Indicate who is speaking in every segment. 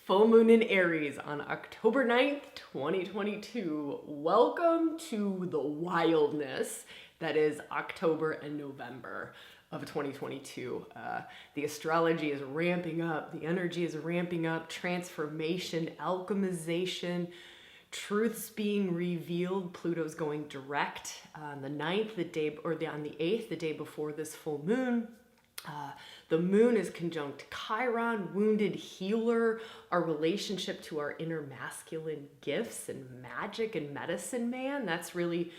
Speaker 1: Full moon in Aries on October 9th, 2022. Welcome to the wildness that is October and November of 2022. The astrology is ramping up, the energy is ramping up, transformation, alchemization, truths being revealed. Pluto's going direct on the 9th, on the 8th, the day before this full moon. The moon is conjunct Chiron, wounded healer, our relationship to our inner masculine gifts and magic and medicine man. That's really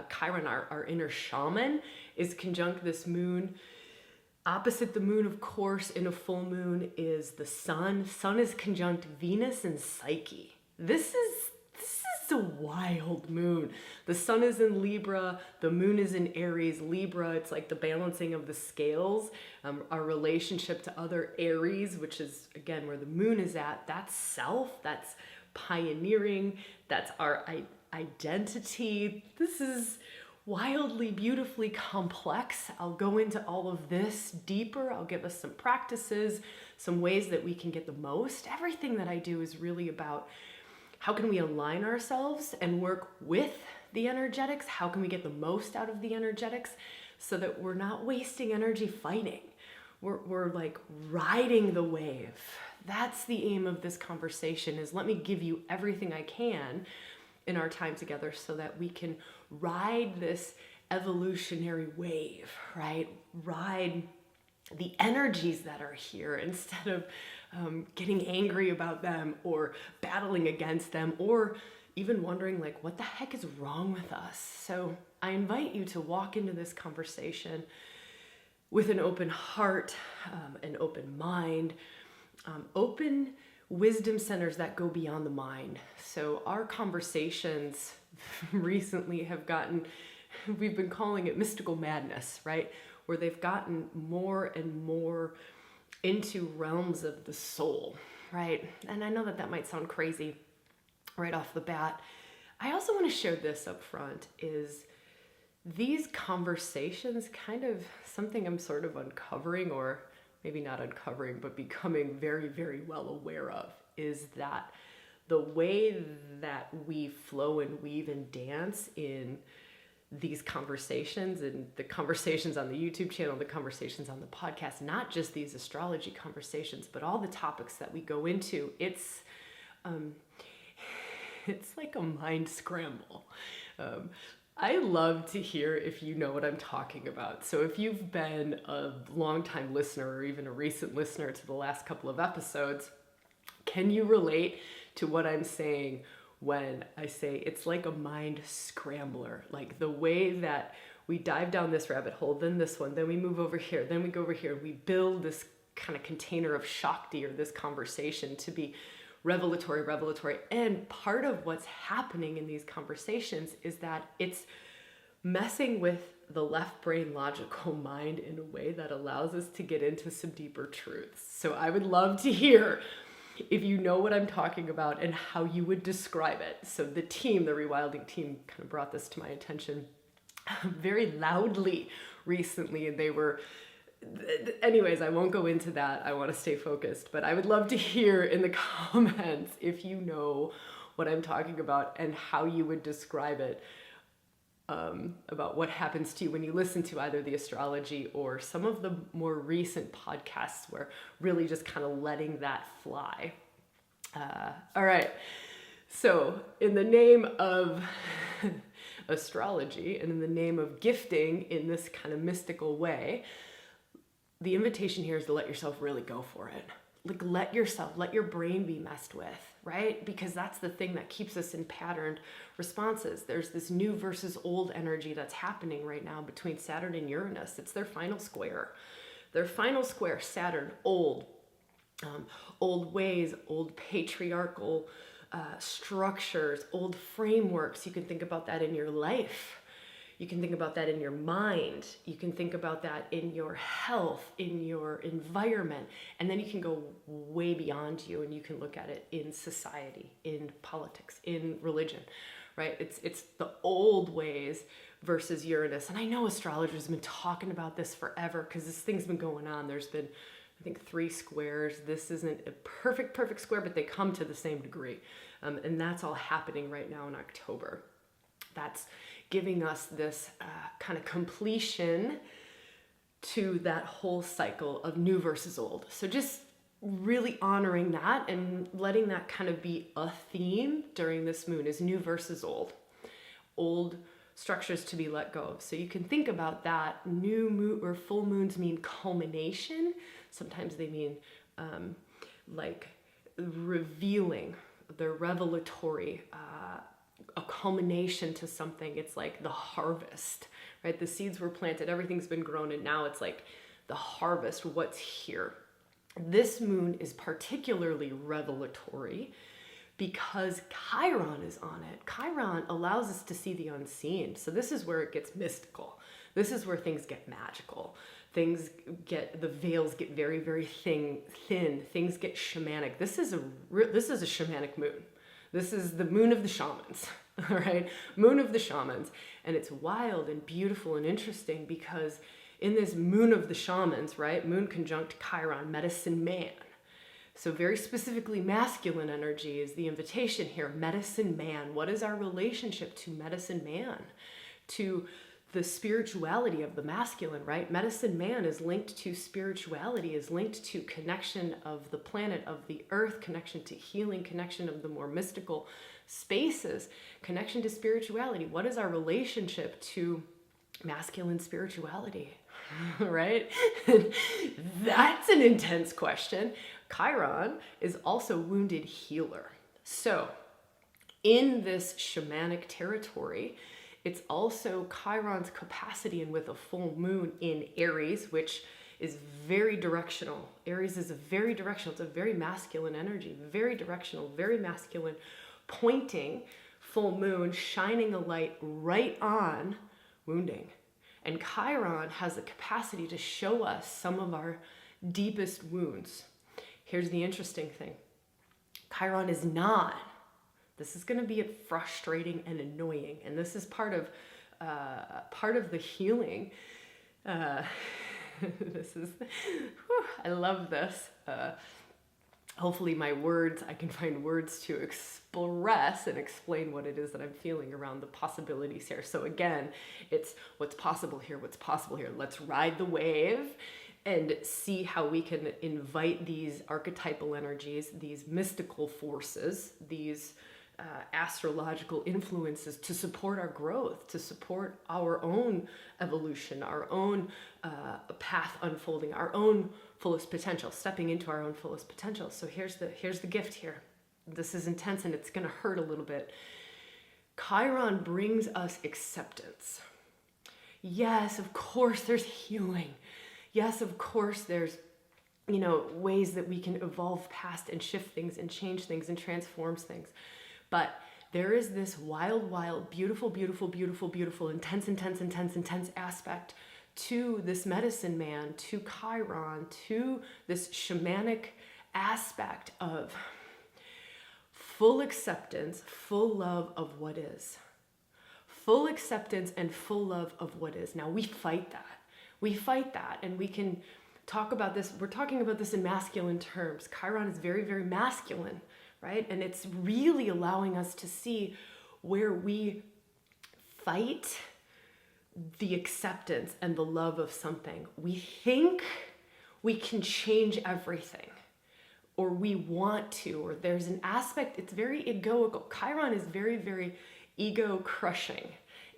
Speaker 1: Chiron, our inner shaman, is conjunct this moon. Opposite the moon, of course, in a full moon is the sun. Sun is conjunct Venus and Psyche. This is a wild moon. The sun is in Libra, the moon is in Aries. Libra, it's like the balancing of the scales. Our relationship to other Aries, which is again where the moon is at, that's self, that's pioneering, that's our identity. This is wildly, beautifully complex. I'll go into all of this deeper. I'll give us some practices, some ways that we can get the most. Everything that I do is really about how can we align ourselves and work with the energetics? How can we get the most out of the energetics so that we're not wasting energy fighting? We're like riding the wave. That's the aim of this conversation, is let me give you everything I can in our time together so that we can ride this evolutionary wave, right? Ride the energies that are here instead of getting angry about them or battling against them or even wondering like, what the heck is wrong with us? So I invite you to walk into this conversation with an open heart, an open mind, open wisdom centers that go beyond the mind. So our conversations recently we've been calling it mystical madness, right? Where they've gotten more and more into realms of the soul, right? And I know that might sound crazy right off the bat. I also want to share this up front, is these conversations kind of something I'm sort of uncovering, or maybe not uncovering, but becoming very, very well aware of, is that the way that we flow and weave and dance in these conversations, and the conversations on the YouTube channel, the conversations on the podcast, not just these astrology conversations, but all the topics that we go into, it's like a mind scramble. I love to hear if you know what I'm talking about. So if you've been a longtime listener or even a recent listener to the last couple of episodes, can you relate to what I'm saying when I say it's like a mind scrambler? Like the way that we dive down this rabbit hole, then this one, then we move over here, then we go over here, we build this kind of container of Shakti, or this conversation, to be revelatory. And part of what's happening in these conversations is that it's messing with the left brain logical mind in a way that allows us to get into some deeper truths. So I would love to hear if you know what I'm talking about and how you would describe it. So the ReWilding team kind of brought this to my attention very loudly recently, and anyways, I won't go into that. I want to stay focused, but I would love to hear in the comments if you know what I'm talking about and how you would describe it, about what happens to you when you listen to either the astrology or some of the more recent podcasts where really just kind of letting that fly. All right. So in the name of astrology and in the name of gifting in this kind of mystical way, the invitation here is to let yourself really go for it. Like let your brain be messed with, right? Because that's the thing that keeps us in patterned responses. There's this new versus old energy that's happening right now between Saturn and Uranus. It's their final square. Saturn, old ways, old patriarchal structures, old frameworks. You can think about that in your life. You can think about that in your mind. You can think about that in your health, in your environment. And then you can go way beyond you and you can look at it in society, in politics, in religion, right? It's the old ways versus Uranus. And I know astrologers have been talking about this forever because this thing's been going on. There's been I think 3 squares. This isn't a perfect square, but they come to the same degree. And that's all happening right now in October. That's giving us this kind of completion to that whole cycle of new versus old. So just really honoring that and letting that kind of be a theme during this moon is new versus old. Old structures to be let go of. So you can think about that. New moon or full moons mean culmination. Sometimes they mean like revealing, they're revelatory, a culmination to something. It's like the harvest, right? The seeds were planted, everything's been grown, and now it's like the harvest, what's here. This moon is particularly revelatory because Chiron is on it. Chiron allows us to see the unseen. So this is where it gets mystical. This is where things get magical. Things get, the veils get very, very thin. Things get shamanic. This is a shamanic moon. This is the moon of the shamans, all right? Moon of the shamans. And it's wild and beautiful and interesting because in this moon of the shamans, right? Moon conjunct Chiron, medicine man. So very specifically masculine energy is the invitation here. Medicine man. What is our relationship to medicine man? To the spirituality of the masculine, right? Medicine man is linked to spirituality, is linked to connection of the planet, of the earth, connection to healing, connection of the more mystical spaces, connection to spirituality. What is our relationship to masculine spirituality, right? That's an intense question. Chiron is also wounded healer. So in this shamanic territory, it's also Chiron's capacity, and with a full moon in Aries, which is very directional. Aries is a very directional, it's a very masculine energy, very directional, very masculine, pointing, full moon, shining a light right on wounding. And Chiron has the capacity to show us some of our deepest wounds. Here's the interesting thing. Chiron is not. This is going to be frustrating and annoying, and this is part of the healing. This is, I love this. Hopefully I can find words to express and explain what it is that I'm feeling around the possibilities here. So again, it's what's possible here, what's possible here. Let's ride the wave and see how we can invite these archetypal energies, these mystical forces, these astrological influences to support our growth, to support our own evolution, our own path unfolding, our own fullest potential, stepping into our own fullest potential. So here's the gift here. This is intense and it's going to hurt a little bit. Chiron brings us acceptance. Yes, of course there's healing. Yes, of course there's ways that we can evolve past and shift things and change things and transform things. But there is this wild, beautiful, intense aspect to this medicine man, to Chiron, to this shamanic aspect of full acceptance, full love of what is. Full acceptance and full love of what is. Now we fight that. And we can talk about this. We're talking about this in masculine terms. Chiron is very, very masculine. Right? And it's really allowing us to see where we fight the acceptance and the love of something. We think we can change everything, or we want to, or there's an aspect, it's very egoical. Chiron is very, very ego crushing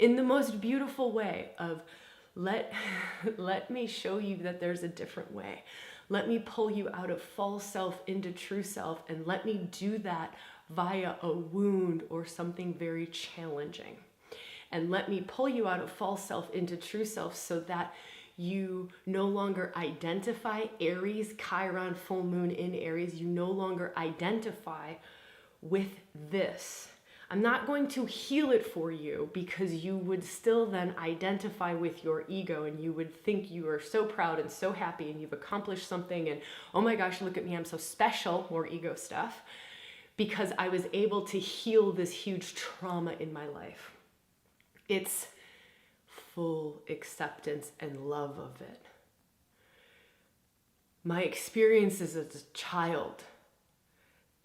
Speaker 1: in the most beautiful way of let me show you that there's a different way. Let me pull you out of false self into true self, and let me do that via a wound or something very challenging. And let me pull you out of false self into true self so that you no longer identify Aries, Chiron, full moon in Aries. You no longer identify with this. I'm not going to heal it for you because you would still then identify with your ego and you would think you are so proud and so happy and you've accomplished something and, oh my gosh, look at me, I'm so special, more ego stuff, because I was able to heal this huge trauma in my life. It's full acceptance and love of it. my experiences as a child,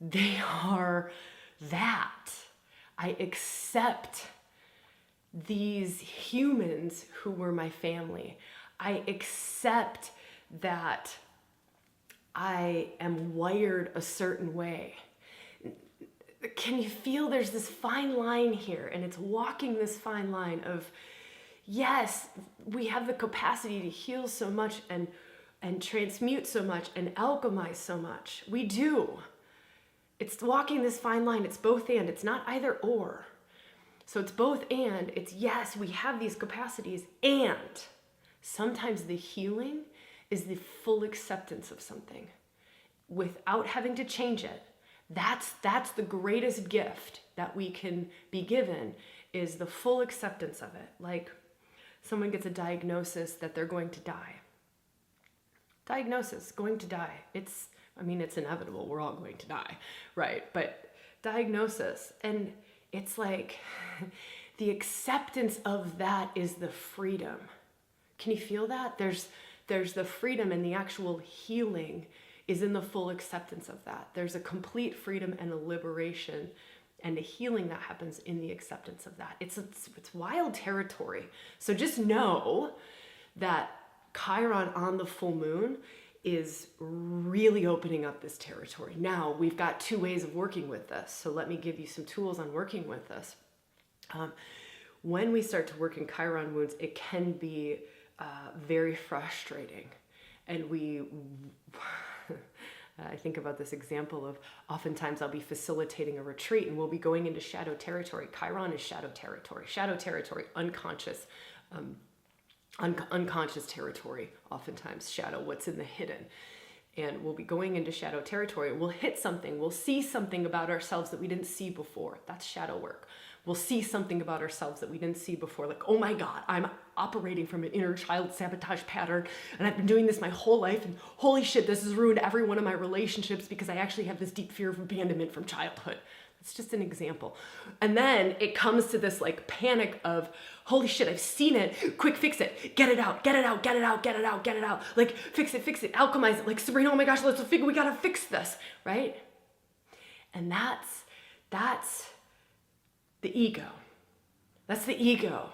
Speaker 1: they are that. I accept these humans who were my family. I accept that I am wired a certain way. Can you feel there's this fine line here? And it's walking this fine line of, yes, we have the capacity to heal so much and transmute so much and alchemize so much. We do. It's walking this fine line. It's both and. It's not either or. So it's both and. It's yes, we have these capacities, and sometimes the healing is the full acceptance of something without having to change it. That's the greatest gift that we can be given, is the full acceptance of it. Like someone gets a diagnosis that they're going to die. Diagnosis, going to die. It's inevitable. We're all going to die, right? But diagnosis, and it's like the acceptance of that is the freedom. Can you feel that? There's the freedom, and the actual healing is in the full acceptance of that. There's a complete freedom and a liberation and a healing that happens in the acceptance of that. It's wild territory. So just know that Chiron on the full moon is really opening up this territory. Now, we've got two ways of working with this. So let me give you some tools on working with this. When we start to work in Chiron wounds, it can be very frustrating. And I think about this example of oftentimes I'll be facilitating a retreat and we'll be going into shadow territory. Chiron is shadow territory. Shadow territory, unconscious, unconscious territory, oftentimes shadow, what's in the hidden. And we'll be going into shadow territory. We'll hit something. We'll see something about ourselves that we didn't see before. That's shadow work. We'll see something about ourselves that we didn't see before. Like, oh my God, I'm operating from an inner child sabotage pattern. And I've been doing this my whole life. And holy shit, this has ruined every one of my relationships because I actually have this deep fear of abandonment from childhood. That's just an example. And then it comes to this like panic of, holy shit, I've seen it. Quick, fix it. Get it out, get it out, get it out, get it out, get it out. Like, fix it, alchemize it. Like, Sabrina, oh my gosh, we gotta fix this, right? And that's the ego. That's the ego.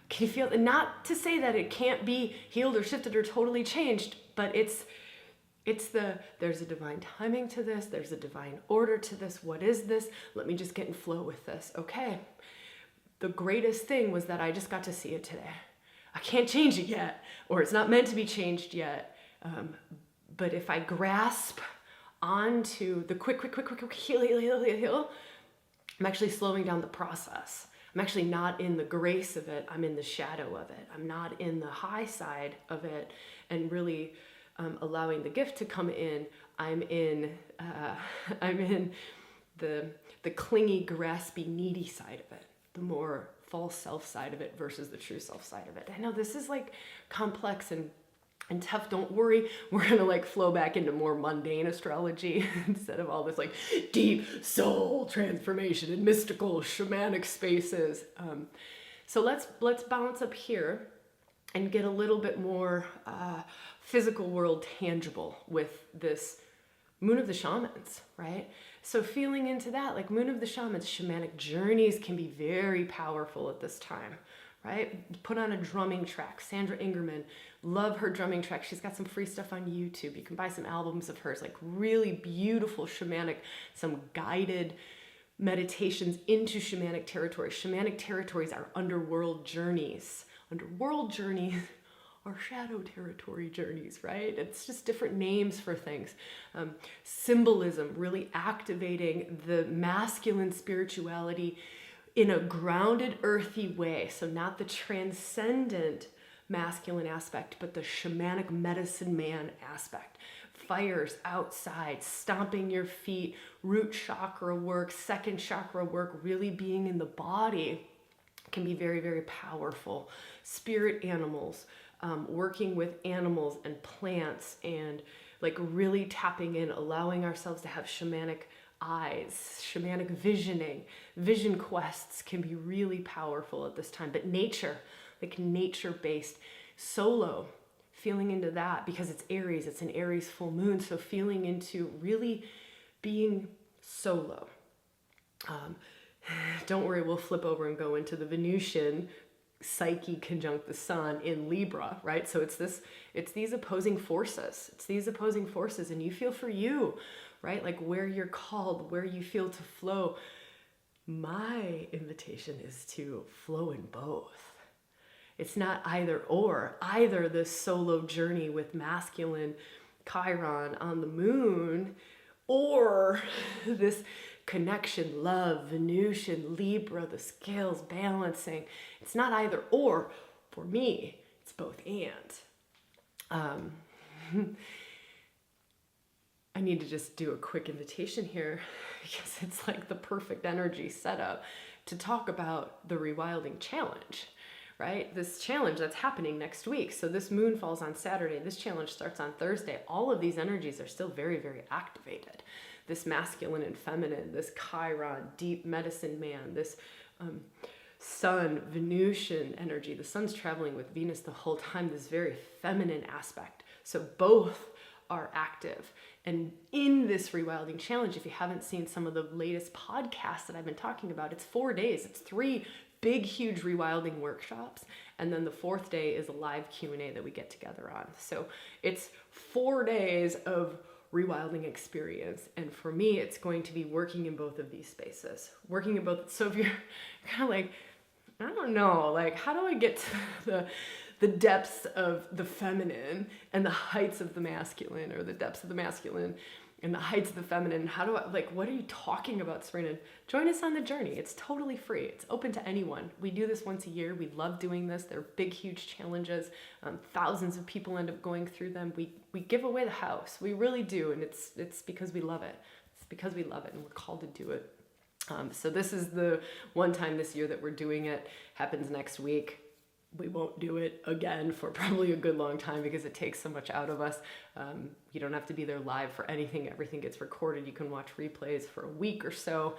Speaker 1: Can you feel it? Not to say that it can't be healed or shifted or totally changed, but there's a divine timing to this. There's a divine order to this. What is this? Let me just get in flow with this. Okay. The greatest thing was that I just got to see it today. I can't change it yet, or it's not meant to be changed yet. But if I grasp onto the quick, heal, I'm actually slowing down the process. I'm actually not in the grace of it. I'm in the shadow of it. I'm not in the high side of it and really allowing the gift to come in. I'm in the clingy, graspy, needy side of it, the more false self side of it versus the true self side of it. I know this is like complex and tough. Don't worry, we're gonna like flow back into more mundane astrology instead of all this like deep soul transformation and mystical shamanic spaces. So let's bounce up here and get a little bit more physical world tangible with this Moon of the Shamans, right? So feeling into that, like Moon of the Shamans, shamanic journeys can be very powerful at this time, right? Put on a drumming track. Sandra Ingerman, love her drumming track. She's got some free stuff on YouTube. You can buy some albums of hers, like really beautiful shamanic, some guided meditations into shamanic territory. Shamanic territories are underworld journeys. Underworld journeys are shadow territory journeys, right? It's just different names for things. Symbolism, really activating the masculine spirituality in a grounded, earthy way. So not the transcendent masculine aspect, but the shamanic medicine man aspect. Fires outside, stomping your feet, root chakra work, second chakra work, really being in the body can be very, very powerful. Spirit animals, working with animals and plants and like really tapping in, allowing ourselves to have shamanic eyes, shamanic visioning. Vision quests can be really powerful at this time. But nature, like nature-based, solo, feeling into that because it's Aries, it's an Aries full moon. So feeling into really being solo. Don't worry, we'll flip over and go into the Venusian Psyche conjunct the sun in Libra, right? So it's these opposing forces. It's these opposing forces, and you feel for you, right? Like where you're called, where you feel to flow. My invitation is to flow in both. It's not either or, either this solo journey with masculine Chiron on the moon, or this connection, love, Venusian, Libra, the scales balancing. It's not either or. For me, it's both and. I need to just do a quick invitation here because it's like the perfect energy setup to talk about the ReWilding challenge, right? This challenge that's happening next week. So this moon falls on Saturday. This challenge starts on Thursday. All of these energies are still very, very activated. This masculine and feminine, this Chiron, deep medicine man, this sun, Venusian energy. The sun's traveling with Venus the whole time, this very feminine aspect. So both are active. And in this ReWilding challenge, if you haven't seen some of the latest podcasts that I've been talking about, it's 4 days. It's 3 big, huge ReWilding workshops. And then the 4th day is a live Q&A that we get together on. So it's 4 days of ReWilding experience. And for me, it's going to be working in both of these spaces. Working in both. So if you're kind of like, I don't know, like how do I get to the depths of the feminine and the heights of the masculine, or the depths of the masculine and the heights of the feminine? How do I, like, what are you talking about, Serena? Join us on the journey. It's totally free. It's open to anyone. We do this once a year. We love doing this. They're big, huge challenges. Thousands of people end up going through them. We give away the house. We really do. And it's because we love it. It's because we love it and we're called to do it. So this is the one time this year that we're doing it. Happens next week. We won't do it again for probably a good long time because it takes so much out of us. You don't have to be there live for anything. Everything gets recorded. You can watch replays for a week or so.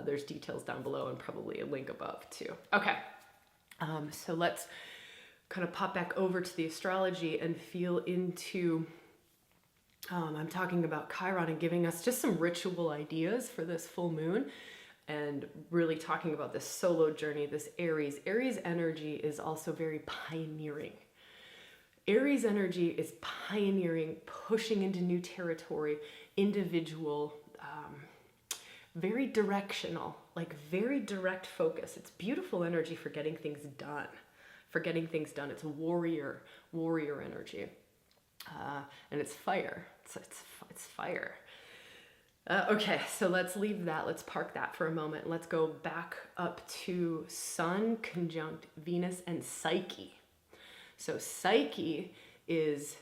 Speaker 1: There's details down below and probably a link above too. Okay, so let's kind of pop back over to the astrology and feel into, I'm talking about Chiron and giving us just some ritual ideas for this full moon. And really talking about this solo journey, this Aries. Aries energy is also very pioneering. Aries energy is pioneering, pushing into new territory, individual, very directional, like very direct focus. It's beautiful energy for getting things done. It's warrior energy. And it's fire. It's fire. Okay, so let's leave that. Let's park that for a moment. Let's go back up to Sun conjunct Venus and Psyche. So Psyche is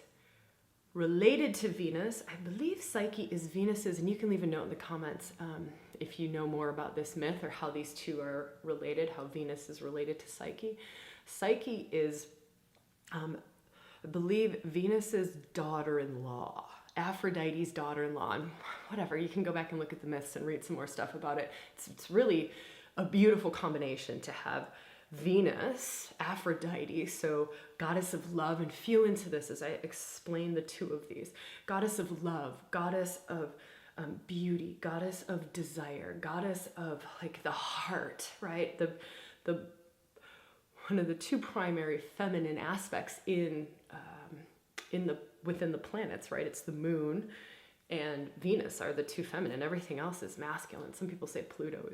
Speaker 1: related to Venus. I believe Psyche is Venus's, and you can leave a note in the comments if you know more about this myth or how these two are related, how Venus is related to Psyche. Psyche is, I believe, Venus's daughter-in-law. Aphrodite's daughter-in-law, and whatever, you can go back and look at the myths and read some more stuff about it. It's really a beautiful combination to have Venus, Aphrodite, so goddess of love, and feel into this as I explain the two of these. Goddess of love, goddess of beauty, goddess of desire, goddess of like the heart, right? The one of the two primary feminine aspects within the planets, right? It's the moon and Venus are the two feminine. Everything else is masculine. Some people say Pluto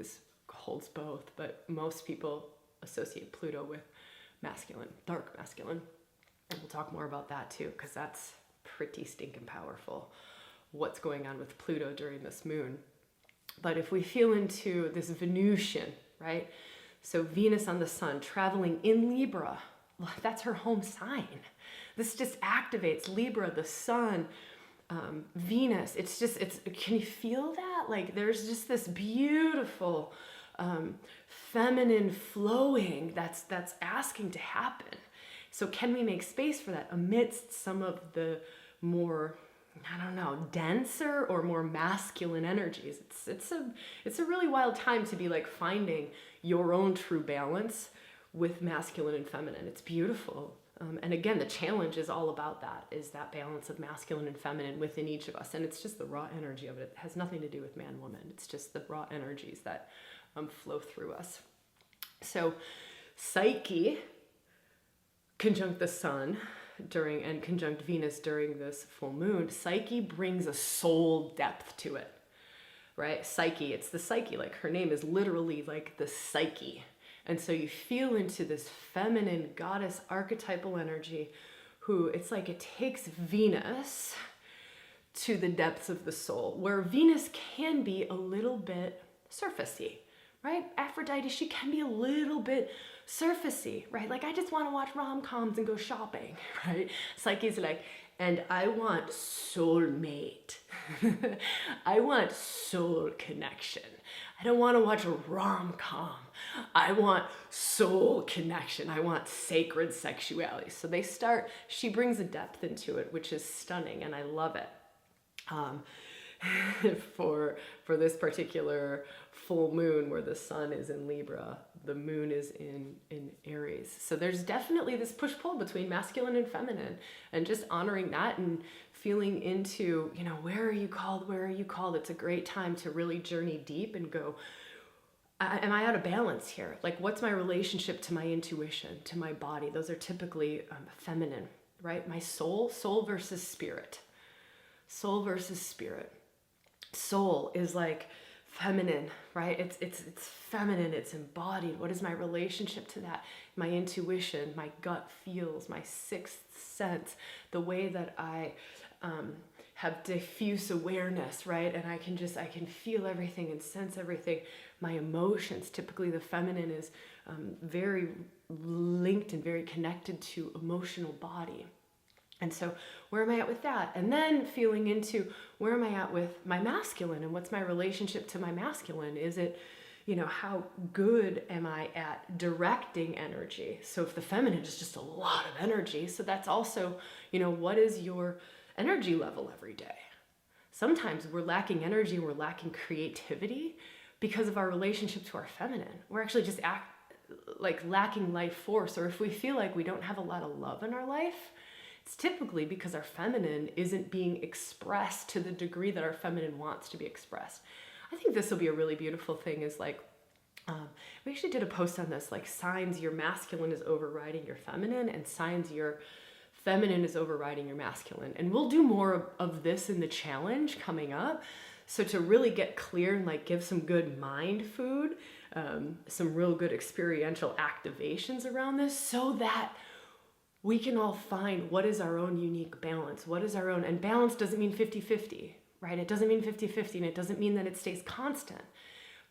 Speaker 1: holds both, but most people associate Pluto with masculine, dark masculine. And we'll talk more about that too, because that's pretty stinking powerful, what's going on with Pluto during this moon. But if we feel into this Venusian, right? So Venus on the sun traveling in Libra, that's her home sign. This just activates Libra, the sun, Venus. Can you feel that? Like there's just this beautiful feminine flowing that's asking to happen. So can we make space for that amidst some of the more, I don't know, denser or more masculine energies? It's a really wild time to be like finding your own true balance with masculine and feminine. It's beautiful. And again, the challenge is all about that, is that balance of masculine and feminine within each of us. And it's just the raw energy of it. It has nothing to do with man, woman. It's just the raw energies that flow through us. So Psyche conjunct the sun and conjunct Venus during this full moon. Psyche brings a soul depth to it, right? Psyche, it's the psyche, like her name is literally like the psyche. And so you feel into this feminine goddess archetypal energy who, it's like it takes Venus to the depths of the soul, where Venus can be a little bit surfacey, right? Aphrodite, she can be a little bit surfacey, right? Like, I just want to watch rom-coms and go shopping, right? Psyche's like, and I want soulmate. I want soul connection. I don't want to watch a rom-com. I want soul connection. I want sacred sexuality. So she brings a depth into it, which is stunning, and I love it. For this particular full moon where the sun is in Libra, the moon is in Aries. So there's definitely this push-pull between masculine and feminine, and just honoring that and feeling into, where are you called? Where are you called? It's a great time to really journey deep and go, am I out of balance here? Like, what's my relationship to my intuition, to my body? Those are typically feminine, right? My soul versus spirit. Soul versus spirit. Soul is like feminine, right? It's feminine, it's embodied. What is my relationship to that? My intuition, my gut feels, my sixth sense, the way that I have diffuse awareness, right? And I can feel everything and sense everything. My emotions, typically the feminine is very linked and very connected to emotional body. And so where am I at with that? And then feeling into, where am I at with my masculine, and what's my relationship to my masculine? Is it, how good am I at directing energy? So if the feminine is just a lot of energy, so that's also, what is your energy level every day? Sometimes we're lacking energy, we're lacking creativity because of our relationship to our feminine. We're actually just lacking life force, or if we feel like we don't have a lot of love in our life, it's typically because our feminine isn't being expressed to the degree that our feminine wants to be expressed. I think this will be a really beautiful thing, is like, we actually did a post on this, like signs your masculine is overriding your feminine, and signs your feminine is overriding your masculine. And we'll do more of this in the challenge coming up. So to really get clear and like give some good mind food, some real good experiential activations around this, so that we can all find what is our own unique balance. What is our own, and balance doesn't mean 50-50, right? It doesn't mean 50-50, and it doesn't mean that it stays constant.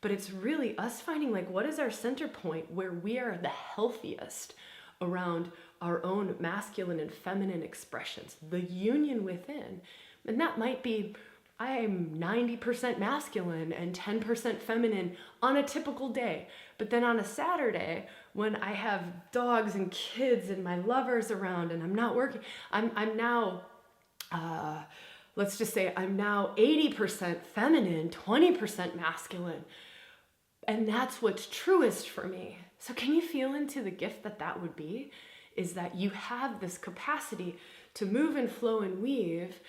Speaker 1: But it's really us finding like, what is our center point where we are the healthiest around our own masculine and feminine expressions, the union within. And that might be, I am 90% masculine and 10% feminine on a typical day. But then on a Saturday, when I have dogs and kids and my lovers around and I'm not working, I'm now, let's just say I'm now 80% feminine, 20% masculine. And that's what's truest for me. So can you feel into the gift that would be? Is that you have this capacity to move and flow and weave,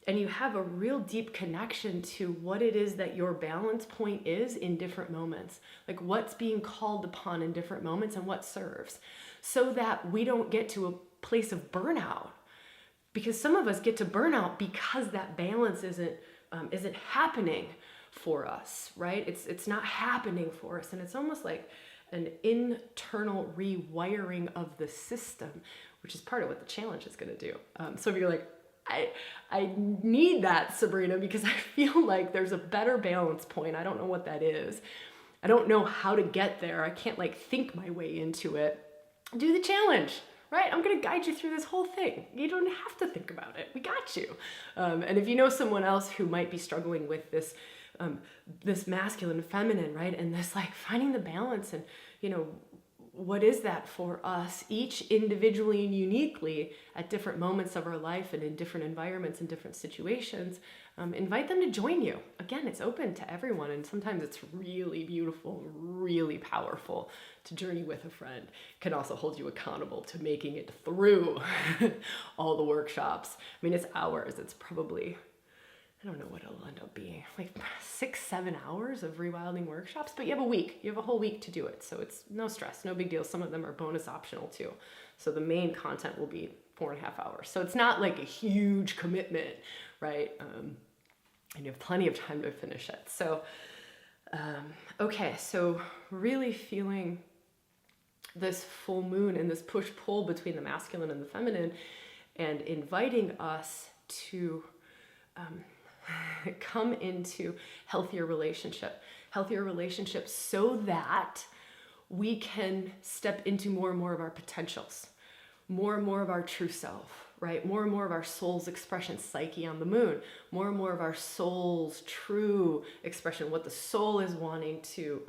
Speaker 1: and you have a real deep connection to what it is that your balance point is in different moments. Like what's being called upon in different moments and what serves. So that we don't get to a place of burnout. Because some of us get to burnout because that balance isn't happening for us, right? It's not happening for us. And it's almost like an internal rewiring of the system, which is part of what the challenge is going to do. So if you're like, I need that, Sabrina, because I feel like there's a better balance point. I don't know what that is. I don't know how to get there. I can't like think my way into it. Do the challenge, right? I'm going to guide you through this whole thing. You don't have to think about it. We got you. And if you know someone else who might be struggling with this, this masculine and feminine, right? And this like finding the balance and, what is that for us, each individually and uniquely at different moments of our life and in different environments and different situations. Invite them to join you. Again, it's open to everyone, and sometimes it's really beautiful, really powerful to journey with a friend. It can also hold you accountable to making it through all the workshops. I mean, it's hours. It's probably, I don't know what it'll end up being, like 6-7 hours of rewilding workshops, but you have a week. You have a whole week to do it. So it's no stress, no big deal. Some of them are bonus optional too. So the main content will be 4.5 hours. So it's not like a huge commitment, right? And you have plenty of time to finish it. So, okay, so really feeling this full moon and this push-pull between the masculine and the feminine, and inviting us to come into healthier relationships so that we can step into more and more of our potentials, more and more of our true self, right? More and more of our soul's expression, psyche on the moon, more and more of our soul's true expression, what the soul is wanting to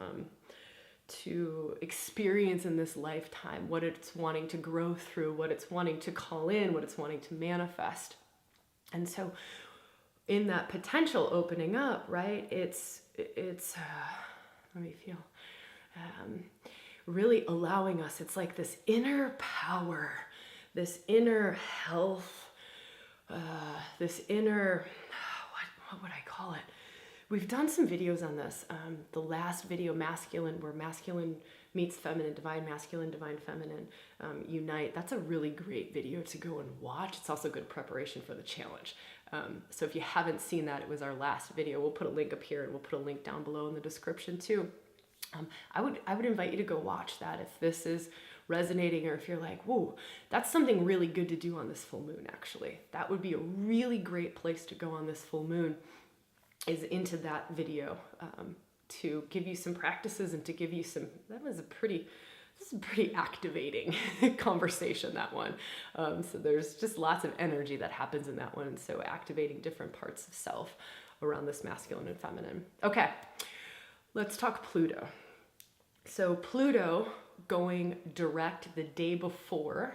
Speaker 1: experience in this lifetime, what it's wanting to grow through, what it's wanting to call in, what it's wanting to manifest. And so in that potential opening up, right, it's let me feel, really allowing us, it's like this inner power, this inner health, this inner, what would I call it? We've done some videos on this. The last video, masculine, where masculine meets feminine, divine masculine, divine feminine unite. That's a really great video to go and watch. It's also good preparation for the challenge. So if you haven't seen that, it was our last video. We'll put a link up here, and we'll put a link down below in the description too. I would invite you to go watch that if this is resonating, or if you're like, whoa, that's something really good to do on this full moon. Actually, that would be a really great place to go on this full moon, is into that video, to give you some practices and to give you some, this is a pretty activating conversation, that one. So there's just lots of energy that happens in that one. So activating different parts of self around this masculine and feminine. Okay, let's talk Pluto. So Pluto going direct the day before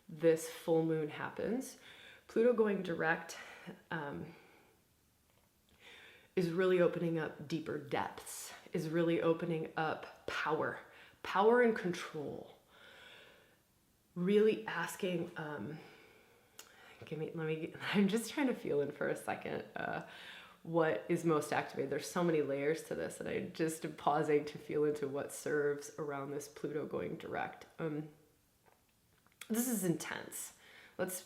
Speaker 1: this full moon happens. Pluto going direct is really opening up deeper depths, is really opening up power and control. Really asking, I'm just trying to feel in for a second what is most activated. There's so many layers to this, and I just am pausing to feel into what serves around this Pluto going direct. This is intense. Let's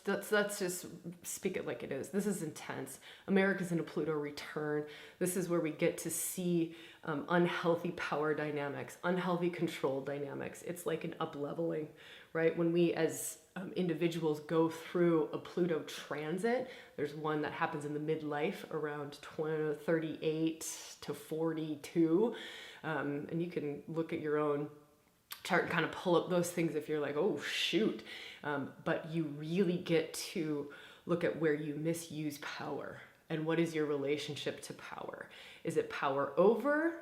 Speaker 1: just speak it like it is. This is intense. America's in a Pluto return. This is where we get to see unhealthy power dynamics, unhealthy control dynamics. It's like an up-leveling, right? When we as individuals go through a Pluto transit, there's one that happens in the midlife around 38 to 42. And you can look at your own chart and kind of pull up those things if you're like, oh shoot. But you really get to look at where you misuse power, and what is your relationship to power. Is it power over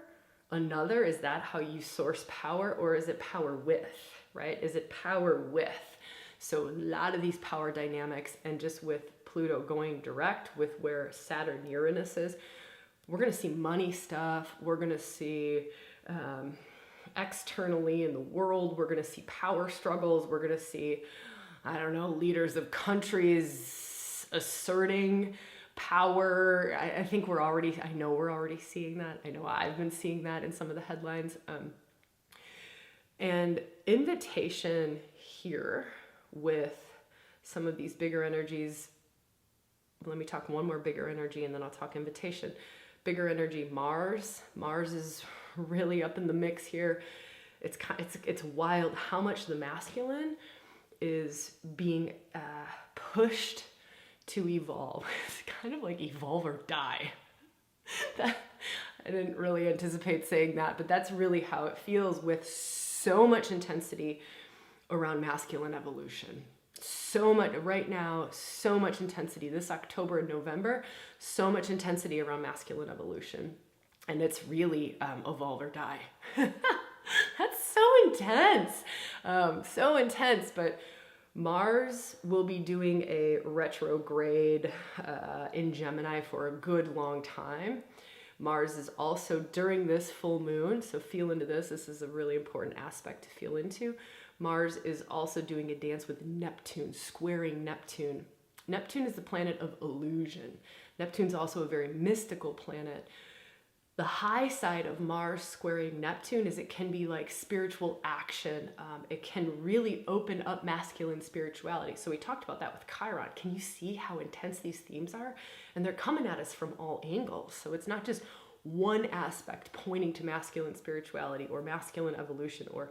Speaker 1: another? Is that how you source power? Or is it power with, right? Is it power with? So a lot of these power dynamics, and just with Pluto going direct with where Saturn Uranus is, we're going to see money stuff. We're going to see externally in the world, we're going to see power struggles. We're going to see, I don't know, leaders of countries asserting power. I think we're already seeing that. I know I've been seeing that in some of the headlines. And invitation here with some of these bigger energies. Let me talk one more bigger energy, and then I'll talk invitation. Bigger energy, Mars. Mars is really up in the mix here. It's wild how much the masculine is being pushed to evolve. It's kind of like evolve or die. I didn't really anticipate saying that, but that's really how it feels, with so much intensity around masculine evolution. So much right now, so much intensity this October and November, so much intensity around masculine evolution. And it's really evolve or die. That's so intense. So intense, but Mars will be doing a retrograde in Gemini for a good long time. Mars is also during this full moon, so feel into this. This is a really important aspect to feel into. Mars is also doing a dance with Neptune, squaring Neptune. Neptune is the planet of illusion. Neptune's also a very mystical planet. The high side of Mars squaring Neptune is it can be like spiritual action. It can really open up masculine spirituality. So we talked about that with Chiron. Can you see how intense these themes are? And they're coming at us from all angles. So it's not just one aspect pointing to masculine spirituality or masculine evolution or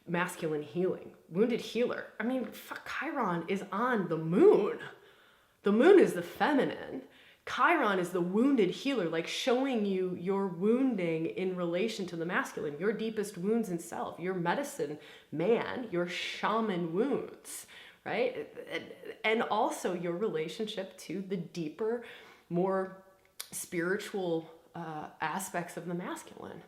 Speaker 1: masculine healing. Wounded healer. I mean, Chiron is on the moon. The moon is the feminine. Chiron is the wounded healer, like showing you your wounding in relation to the masculine, your deepest wounds in self, your medicine man, your shaman wounds, right? And also your relationship to the deeper, more spiritual aspects of the masculine.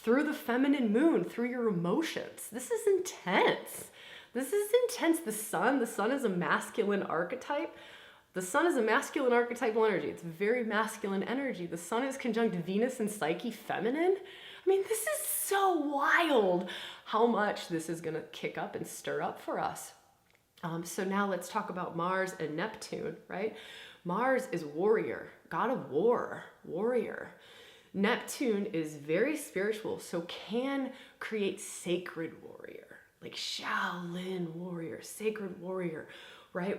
Speaker 1: Through the feminine moon, through your emotions. This is intense. This is intense. The sun is a masculine archetype. The sun is a masculine archetypal energy. It's very masculine energy. The sun is conjunct Venus and Psyche, feminine. I mean, this is so wild how much this is going to kick up and stir up for us. So now let's talk about Mars and Neptune, right? Mars is warrior, god of war, warrior. Neptune is very spiritual, so can create sacred warrior, like Shaolin warrior, sacred warrior, right?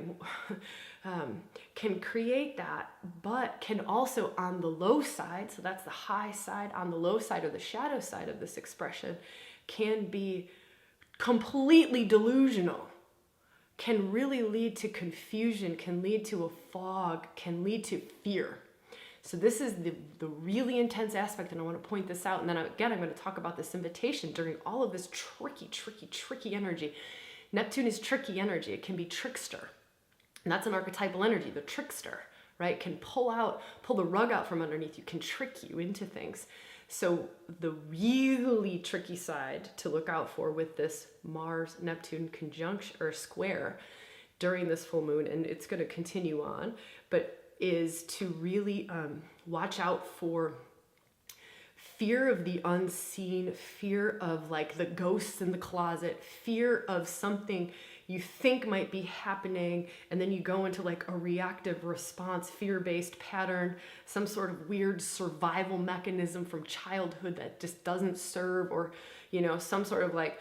Speaker 1: Can create that, but can also on the low side, so that's the high side, on the low side or the shadow side of this expression, can be completely delusional, can really lead to confusion, can lead to a fog, can lead to fear. So this is the really intense aspect, and I want to point this out, and then again I'm going to talk about this invitation during all of this tricky energy. Neptune is tricky energy. It can be trickster. And that's an archetypal energy, the trickster, right? Can pull the rug out from underneath you, can trick you into things. So the really tricky side to look out for with this Mars-Neptune conjunction or square during this full moon, and it's going to continue on, but is to really watch out for fear of the unseen, fear of like the ghosts in the closet, fear of something you think might be happening, and then you go into like a reactive response, fear-based pattern, some sort of weird survival mechanism from childhood that just doesn't serve, or, you know, some sort of like,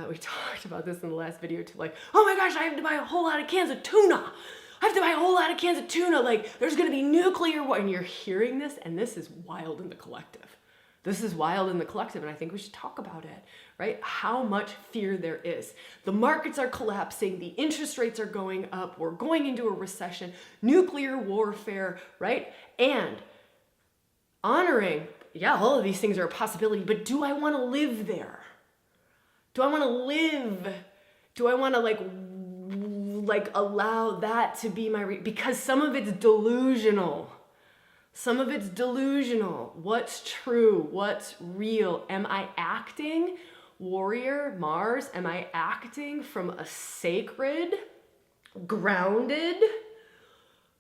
Speaker 1: we talked about this in the last video too, like, oh my gosh, I have to buy a whole lot of cans of tuna. I have to buy a whole lot of cans of tuna. Like, there's going to be nuclear war. And you're hearing this, and this is wild in the collective. This is wild in the collective, and I think we should talk about it, right? How much fear there is. The markets are collapsing. The interest rates are going up. We're going into a recession, nuclear warfare, right? And honoring, yeah, all of these things are a possibility, but do I want to live there? Do I want to live? Do I want to like allow that to be my, because some of it's delusional. Some of it's delusional. What's true? What's real? Am I acting, warrior, Mars? Am I acting from a sacred, grounded,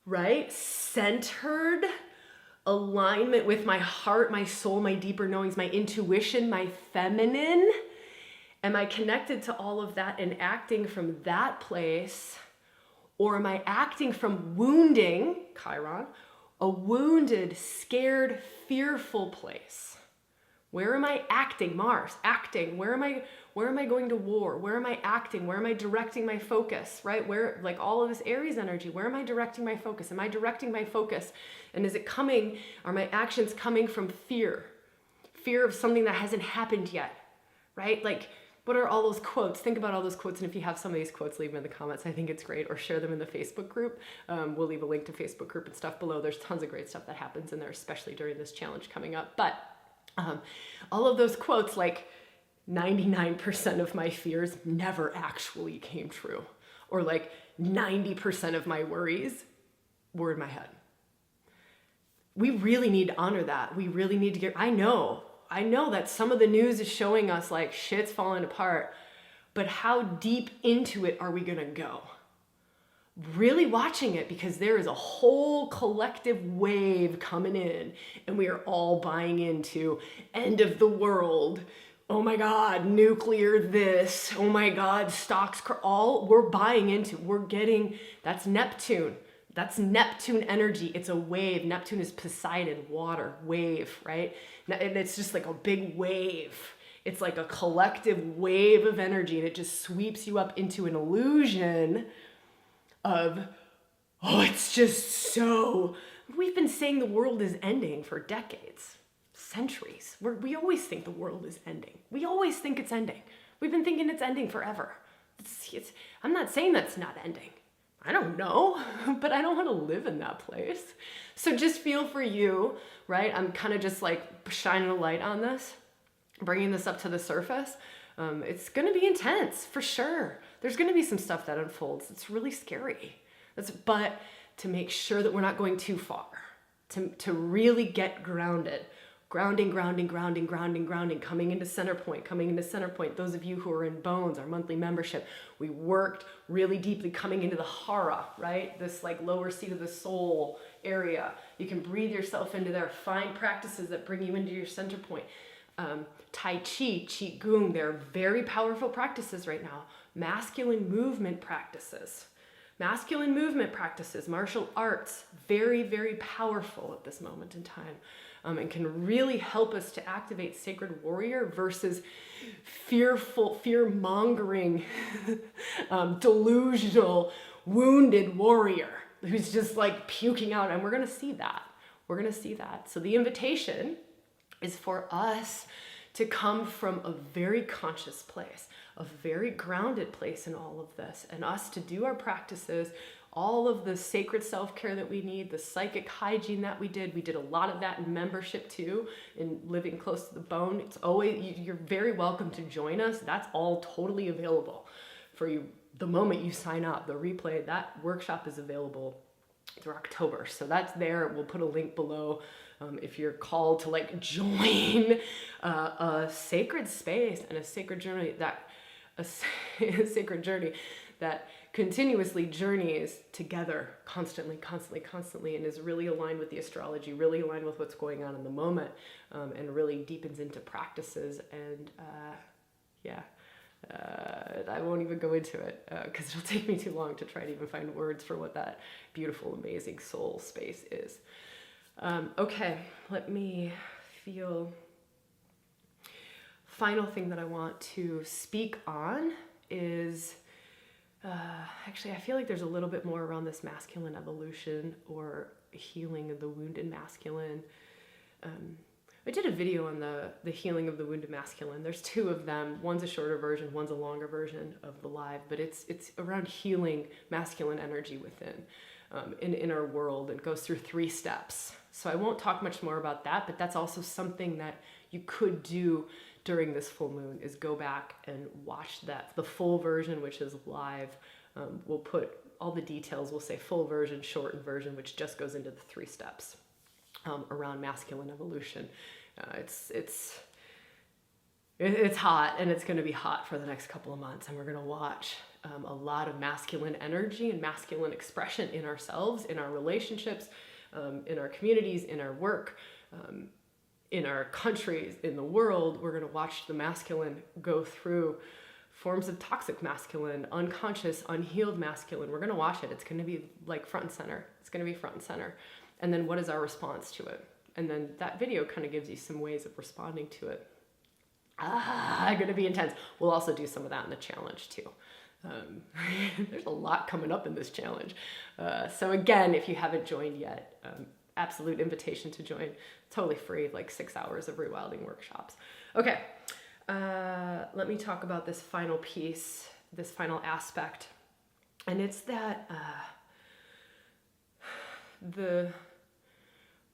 Speaker 1: right? Centered alignment with my heart, my soul, my deeper knowings, my intuition, my feminine? Am I connected to all of that and acting from that place? Or am I acting from wounding, Chiron, a wounded, scared, fearful place? Where am I acting? Mars, acting. Where am I going to war? Where am I acting? Where am I directing my focus, right? Where, like all of this Aries energy, where am I directing my focus? Am I directing my focus? And is it coming, are my actions coming from fear? Fear of something that hasn't happened yet, right? Like, what are all those quotes? Think about all those quotes, and if you have some of these quotes, leave them in the comments. I think it's great, or share them in the Facebook group. We'll leave a link to Facebook group and stuff below. There's tons of great stuff that happens in there, especially during this challenge coming up. But all of those quotes, like 99% of my fears never actually came true, or like 90% of my worries were in my head. We really need to honor that. We really need to I know I know that some of the news is showing us like shit's falling apart, but how deep into it are we gonna go? Really watching it, because there is a whole collective wave coming in, and we are all buying into end of the world. Oh my God, nuclear this. Oh my God, stocks, all we're buying into. We're getting, that's Neptune. That's Neptune energy. It's a wave. Neptune is Poseidon, water, wave, right? And it's just like a big wave. It's like a collective wave of energy, and it just sweeps you up into an illusion of, oh, it's just so, we've been saying the world is ending for decades, centuries. We always think the world is ending. We always think it's ending. We've been thinking it's ending forever. I'm not saying that's not ending. I don't know, but I don't want to live in that place. So just feel for you, right? I'm kind of just like shining a light on this, bringing this up to the surface. It's going to be intense for sure. There's going to be some stuff that unfolds. It's really scary. But to make sure that we're not going too far, to really get grounded. Grounding, coming into center point. Those of you who are in Bones, our monthly membership, we worked really deeply coming into the hara, right? This like lower seat of the soul area. You can breathe yourself into there. Find practices that bring you into your center point. Tai Chi, Qigong, they're very powerful practices right now. Masculine movement practices, martial arts, very, very powerful at this moment in time. And can really help us to activate sacred warrior versus fear-mongering, delusional, wounded warrior who's just like puking out. And we're going to see that. So the invitation is for us to come from a very conscious place, a very grounded place in all of this, and us to do our practices, all of the sacred self-care that we need, the psychic hygiene that we did a lot of that in membership too, in living close to the bone. It's always, you're very welcome to join us. That's all totally available for you the moment you sign up. The replay, that workshop is available through October. So that's there. We'll put a link below. If you're called to like join a sacred space and a sacred journey that continuously journeys together constantly, and is really aligned with the astrology, really aligned with what's going on in the moment, and really deepens into practices. And I won't even go into it because it'll take me too long to try to even find words for what that beautiful, amazing soul space is. Okay, let me feel. Final thing that I want to speak on is, actually, I feel like there's a little bit more around this masculine evolution or healing of the wounded masculine. I did a video on the healing of the wounded masculine. There's two of them. One's a shorter version, one's a longer version of the live, but it's around healing masculine energy within in our world, and goes through 3 steps. So I won't talk much more about that, but that's also something that you could do during this full moon, is go back and watch the full version, which is live. We'll put all the details. We'll say full version, shortened version, which just goes into the 3 steps around masculine evolution. It's hot, and it's going to be hot for the next couple of months, and we're going to watch a lot of masculine energy and masculine expression in ourselves, in our relationships, in our communities, in our work, in our countries, in the world. We're going to watch the masculine go through forms of toxic masculine, unconscious, unhealed masculine. We're going to watch it. It's going to be like front and center. And then what is our response to it? And then that video kind of gives you some ways of responding to it. Going to be intense. We'll also do some of that in the challenge too. There's a lot coming up in this challenge. So again, if you haven't joined yet, absolute invitation to join. Totally free, like 6 hours of rewilding workshops. Okay, let me talk about this final piece, this final aspect. And it's that the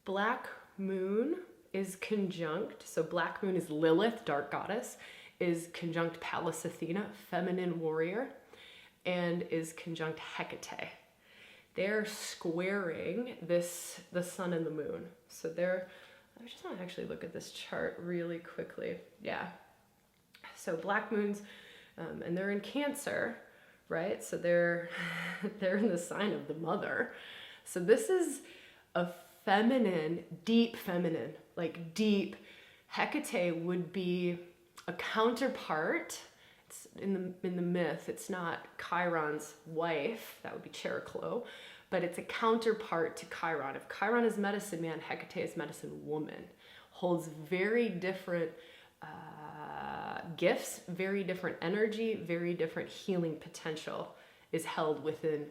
Speaker 1: black moon is conjunct. So black moon is Lilith, dark goddess, is conjunct Pallas Athena, feminine warrior, and is conjunct Hekate. They're squaring the sun and the moon. So they're, I just want to actually look at this chart really quickly. Yeah. So black moons, and they're in Cancer, right? So they're in the sign of the mother. So this is a feminine, deep feminine, like deep. Hekate would be a counterpart. It's in the myth. It's not Chiron's wife. That would be Cheroklo. But it's a counterpart to Chiron. If Chiron is medicine man, Hekate is medicine woman. Holds very different gifts, very different energy, very different healing potential is held within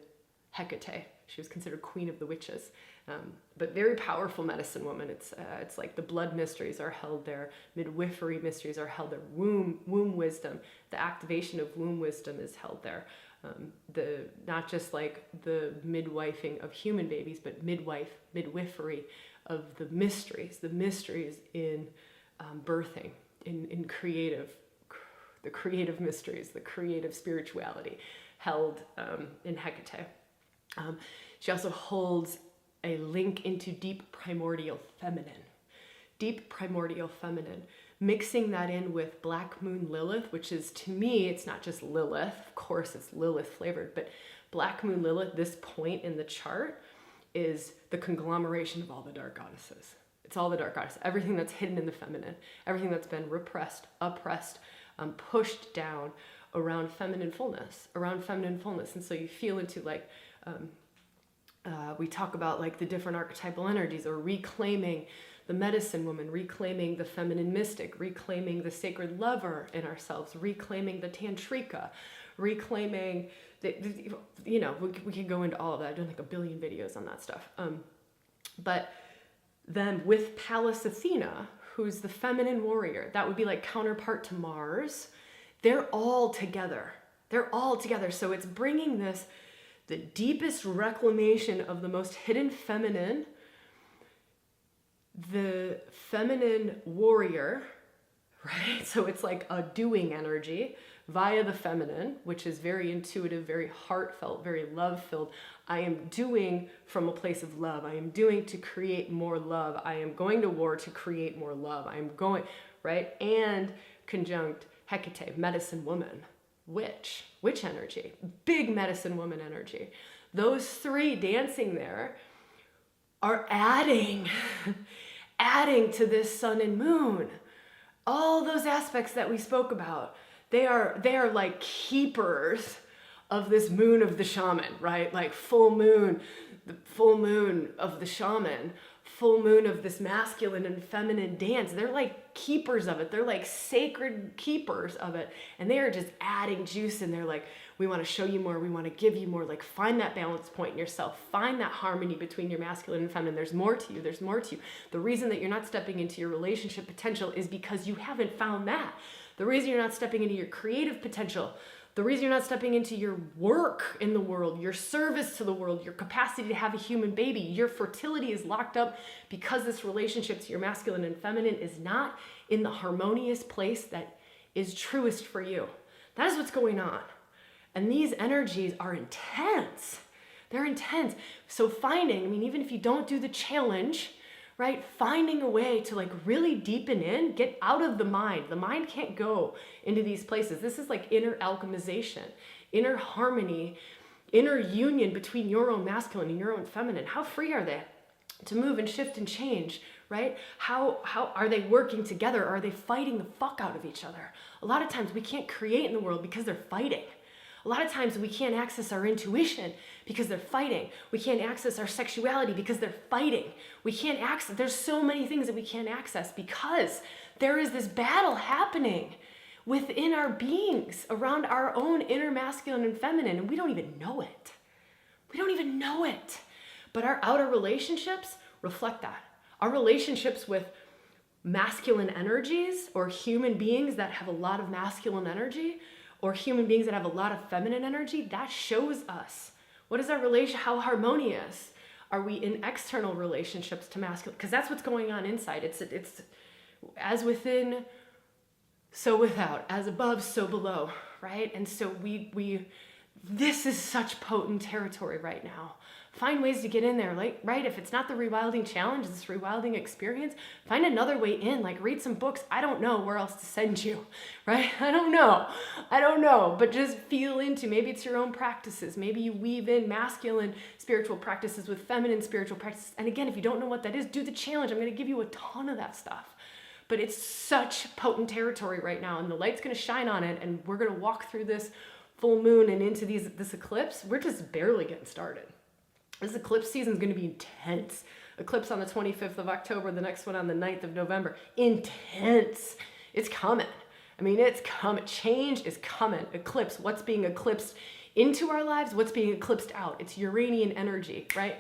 Speaker 1: Hekate. She was considered queen of the witches, but very powerful medicine woman. It's like the blood mysteries are held there, midwifery mysteries are held there, womb wisdom, the activation of womb wisdom is held there. Not just like the midwifing of human babies, but midwifery of the mysteries in birthing, in the creative mysteries, the creative spirituality held in Hekate. She also holds a link into deep primordial feminine, mixing that in with Black Moon Lilith, which is, to me, it's not just Lilith, of course it's Lilith flavored, but Black Moon Lilith, this point in the chart, is the conglomeration of all the dark goddesses. It's all the dark goddesses, everything that's hidden in the feminine, everything that's been repressed, oppressed, pushed down around feminine fullness. And so you feel into like, we talk about like the different archetypal energies, or reclaiming the medicine woman, reclaiming the feminine mystic, reclaiming the sacred lover in ourselves, reclaiming the tantrika, reclaiming we could go into all of that. I've done like 1 billion videos on that stuff. But then with Pallas Athena, who's the feminine warrior, that would be like counterpart to Mars. They're all together. So it's bringing this, the deepest reclamation of the most hidden feminine, the feminine warrior, right? So it's like a doing energy via the feminine, which is very intuitive, very heartfelt, very love-filled. I am doing from a place of love. I am doing to create more love. I am going to war to create more love. I am going, right? And conjunct Hekate, medicine woman, witch energy, big medicine woman energy. Those three dancing there are adding to this sun and moon. All those aspects that we spoke about, they are like keepers of this moon of the shaman, right? Like full moon, the full moon of the shaman, full moon of this masculine and feminine dance. They're like keepers of it. They're like sacred keepers of it. And they are just adding juice in there. Like, we want to show you more. We want to give you more. Like, find that balance point in yourself. Find that harmony between your masculine and feminine. There's more to you. There's more to you. The reason that you're not stepping into your relationship potential is because you haven't found that. The reason you're not stepping into your creative potential, the reason you're not stepping into your work in the world, your service to the world, your capacity to have a human baby, your fertility is locked up because this relationship to your masculine and feminine is not in the harmonious place that is truest for you. That is what's going on. And these energies are intense. They're intense. So even if you don't do the challenge, right? Finding a way to like really deepen in, get out of the mind. The mind can't go into these places. This is like inner alchemization, inner harmony, inner union between your own masculine and your own feminine. How free are they to move and shift and change, right? How are they working together? Are they fighting the fuck out of each other? A lot of times we can't create in the world because they're fighting. A lot of times we can't access our intuition because they're fighting. We can't access our sexuality because they're fighting. We can't access, there's so many things that we can't access because there is this battle happening within our beings around our own inner masculine and feminine, and we don't even know it. But our outer relationships reflect that. Our relationships with masculine energies, or human beings that have a lot of masculine energy, or human beings that have a lot of feminine energy, that shows us what is our relation, how harmonious are we in external relationships to masculine, because that's what's going on inside. It's as within, so without, as above, so below, right? And so we this is such potent territory right now Find ways to get in there, like, right? If it's not the rewilding challenge, this rewilding experience, find another way in, like read some books. I don't know where else to send you, right? I don't know, but just feel into, maybe it's your own practices. Maybe you weave in masculine spiritual practices with feminine spiritual practices. And again, if you don't know what that is, do the challenge. I'm going to give you a ton of that stuff. But it's such potent territory right now, and the light's going to shine on it, and we're going to walk through this full moon and into this eclipse. We're just barely getting started. This eclipse season is going to be intense. Eclipse on the 25th of October, the next one on the 9th of November. Intense. It's coming. I mean, it's coming. Change is coming. Eclipse. What's being eclipsed into our lives? What's being eclipsed out? It's Uranian energy, right?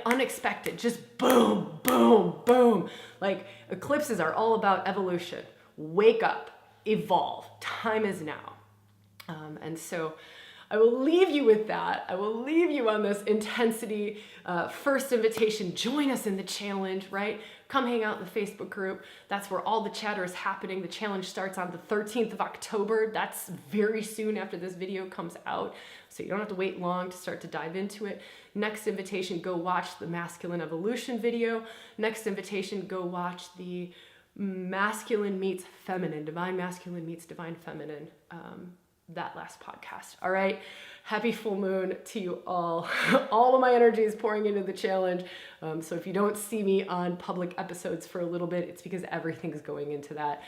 Speaker 1: Unexpected. Just boom, boom, boom. Like, eclipses are all about evolution. Wake up. Evolve. Time is now. And so I will leave you with that. I will leave you on this intensity. First invitation, join us in the challenge, right? Come hang out in the Facebook group. That's where all the chatter is happening. The challenge starts on the 13th of October. That's very soon after this video comes out. So you don't have to wait long to start to dive into it. Next invitation, go watch the masculine evolution video. Next invitation, go watch the masculine meets feminine, divine masculine meets divine feminine, that last podcast. All right. Happy full moon to you all. All of my energy is pouring into the challenge. So if you don't see me on public episodes for a little bit, it's because everything's going into that.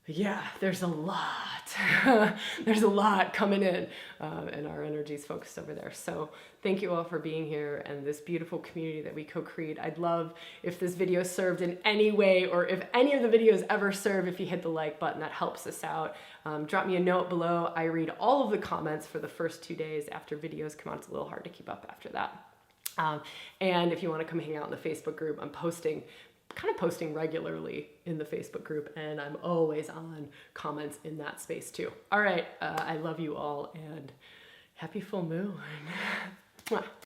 Speaker 1: There's a lot. There's a lot coming in, and our energy is focused over there. So thank you all for being here and this beautiful community that we co-create. I'd love if this video served in any way, or if any of the videos ever serve, if you hit the like button, that helps us out. Drop me a note below. I read all of the comments for the first 2 days after videos come out. It's a little hard to keep up after that. And if you want to come hang out in the Facebook group, I'm posting regularly in the Facebook group, and I'm always on comments in that space too. All right, I love you all, and happy full moon. Mwah.